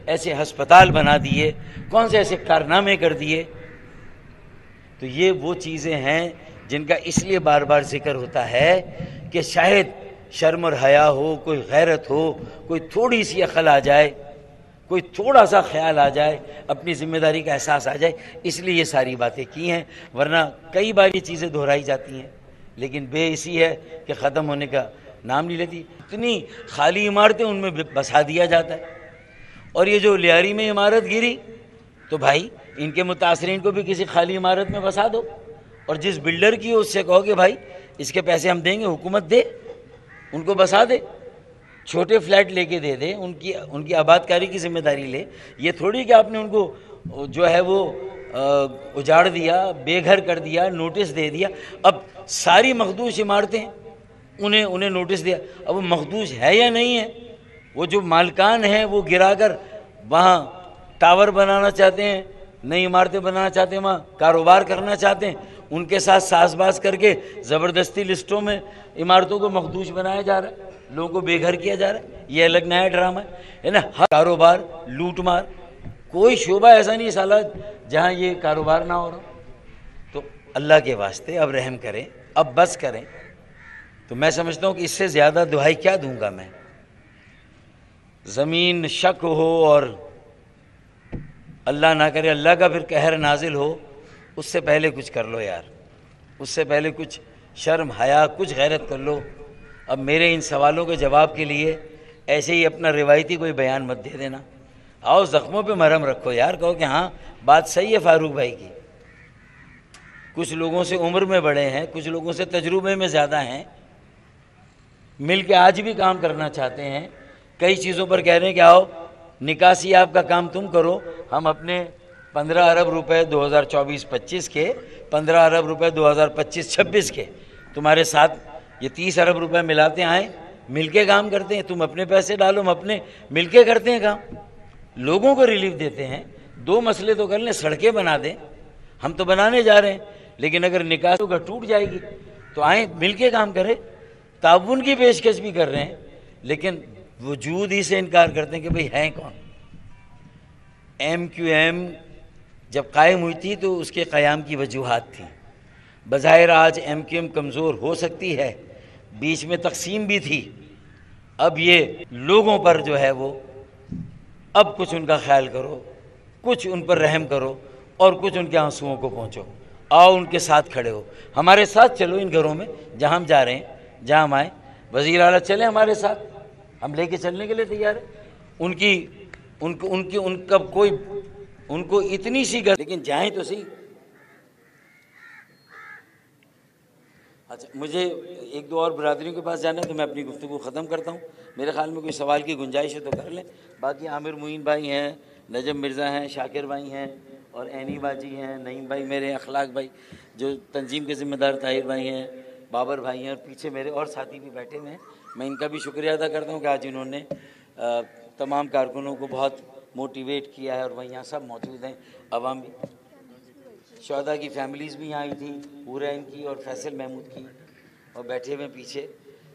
ऐसे अस्पताल बना दिए, कौन से ऐसे कारनामे कर दिए। तो ये वो चीज़ें हैं जिनका इसलिए बार बार जिक्र होता है कि शायद शर्म और हया हो, कोई गैरत हो, कोई थोड़ी सी अकल आ जाए, कोई थोड़ा सा ख्याल आ जाए, अपनी जिम्मेदारी का एहसास आ जाए, इसलिए ये सारी बातें की हैं। वरना कई बार ये चीज़ें दोहराई जाती हैं, लेकिन बेइसी है कि ख़त्म होने का नाम नहीं लेती। इतनी खाली इमारतें उनमें बसा दिया जाता है। और ये जो लियारी में इमारत गिरी, तो भाई इनके मुतासरीन को भी किसी खाली इमारत में बसा दो, और जिस बिल्डर की उससे कहो कि भाई इसके पैसे हम देंगे, हुकूमत दे, उनको बसा दे, छोटे फ्लैट लेके दे दे, उनकी आबादकारी की जिम्मेदारी ले। ये थोड़ी कि आपने उनको जो है वो उजाड़ दिया, बेघर कर दिया, नोटिस दे दिया। अब सारी मखदूश इमारतें उन्हें नोटिस दिया, अब वो मखदूश है या नहीं है, वो जो मालकान हैं वो गिराकर वहाँ टावर बनाना चाहते हैं, नई इमारतें बनाना चाहते हैं, वहाँ कारोबार करना चाहते हैं, उनके साथ सासबास करके ज़बरदस्ती लिस्टों में इमारतों को मखदूश बनाया जा रहा है, लोगों को बेघर किया जा रहा है। ये अलग नया ड्रामा है ना। हर कारोबार लूट मार, कोई शोबा ऐसा नहीं साला जहाँ ये कारोबार ना हो रहा। तो अल्लाह के वास्ते अब रहम करें, अब बस करें। तो मैं समझता हूँ कि इससे ज़्यादा दुहाई क्या दूंगा मैं। ज़मीन शक हो और अल्लाह ना करे अल्लाह का फिर कहर नाजिल हो, उससे पहले कुछ कर लो यार, उससे पहले कुछ शर्म हया, कुछ गैरत कर लो। अब मेरे इन सवालों के जवाब के लिए ऐसे ही अपना रिवायती कोई बयान मत दे देना। आओ ज़ख्मों पे मरहम रखो यार, कहो कि हाँ बात सही है फारूक भाई की। कुछ लोगों से उम्र में बड़े हैं, कुछ लोगों से तजुर्बे में ज़्यादा हैं, मिल के आज भी काम करना चाहते हैं। कई चीज़ों पर कह रहे हैं कि आओ निकासी आपका काम तुम करो, हम अपने 15 अरब रुपए 2024-25 के, 15 अरब रुपए 2025-26 के तुम्हारे साथ ये 30 अरब रुपए मिलाते आए, मिलके काम करते हैं। तुम अपने पैसे डालो, हम अपने, मिलके करते हैं काम, लोगों को रिलीफ देते हैं। दो मसले तो कर लें, सड़कें बना दें, हम तो बनाने जा रहे हैं, लेकिन अगर निकासी का टूट जाएगी तो आए मिलके काम करें। ताउन की पेशकश भी कर रहे हैं, लेकिन वजूद ही से इनकार करते हैं कि भाई हैं कौन। MQM जब कायम हुई थी तो उसके क़याम की वजूहात थी। बज़ाहिर आज MQM कमज़ोर हो सकती है, बीच में तकसीम भी थी। अब ये लोगों पर जो है वो, अब कुछ उनका ख्याल करो, कुछ उन पर रहम करो और कुछ उनके आंसुओं को पहुँचो। आओ उनके साथ खड़े हो, हमारे साथ चलो इन घरों में जहाँ हम जा रहे हैं, जहाँ हम आए। वज़ीर आला चले हमारे साथ, हम लेके चलने के लिए तैयार है। उनका कोई, उनको इतनी सी लेकिन जाएं तो सही। अच्छा, मुझे एक दो और बरादरियों के पास जाना है तो मैं अपनी गुफ्तगू ख़त्म करता हूँ। मेरे ख्याल में कोई सवाल की गुंजाइश है तो कर लें। बाकी आमिर मुईन भाई हैं, नजम मिर्ज़ा हैं, शाकिर भाई हैं, और एनी बाजी हैं, नईम भाई मेरे, अखलाक भाई जो तंजीम के ज़िम्मेदार, ताहिर भाई हैं, बाबर भाई हैं, और पीछे मेरे और साथी भी बैठे हुए हैं। मैं इनका भी शुक्रिया अदा करता हूँ कि आज इन्होंने तमाम कारकुनों को बहुत मोटिवेट किया है, और वहीं यहाँ सब मौजूद हैं। अवाम भी, शहदा की फैमिलीज़ भी यहाँ आई थी, पूरा इनकी और फैसल महमूद की, और बैठे हुए पीछे।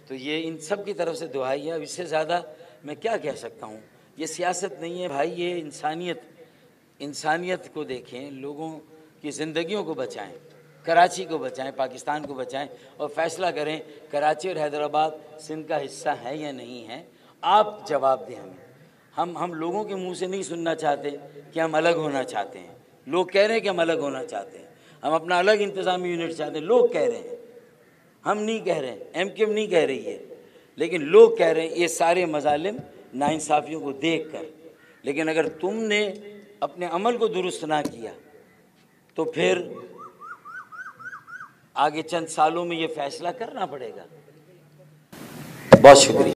तो ये इन सब की तरफ से दुआई है। अब इससे ज़्यादा मैं क्या कह सकता हूँ। ये सियासत नहीं है भाई, ये इंसानियत को देखें, लोगों की ज़िंदगियों को बचाएं, कराची को बचाएं, पाकिस्तान को बचाएं, और फ़ैसला करें कराची और हैदराबाद सिंध का हिस्सा है या नहीं है। आप जवाब दें हमें। हम लोगों के मुंह से नहीं सुनना चाहते कि हम अलग होना चाहते हैं। लोग कह रहे हैं कि हम अलग होना चाहते हैं, हम अपना अलग इंतज़ामी यूनिट चाहते हैं। लोग कह रहे हैं, हम नहीं कह रहे हैं, MQM नहीं कह रही है, लेकिन लोग कह रहे हैं ये सारे मज़ालिम नाइंसाफ़ियों को देख कर। लेकिन अगर तुमने अपने अमल को दुरुस्त ना किया तो फिर आगे चंद सालों में ये फ़ैसला करना पड़ेगा। बहुत शुक्रिया।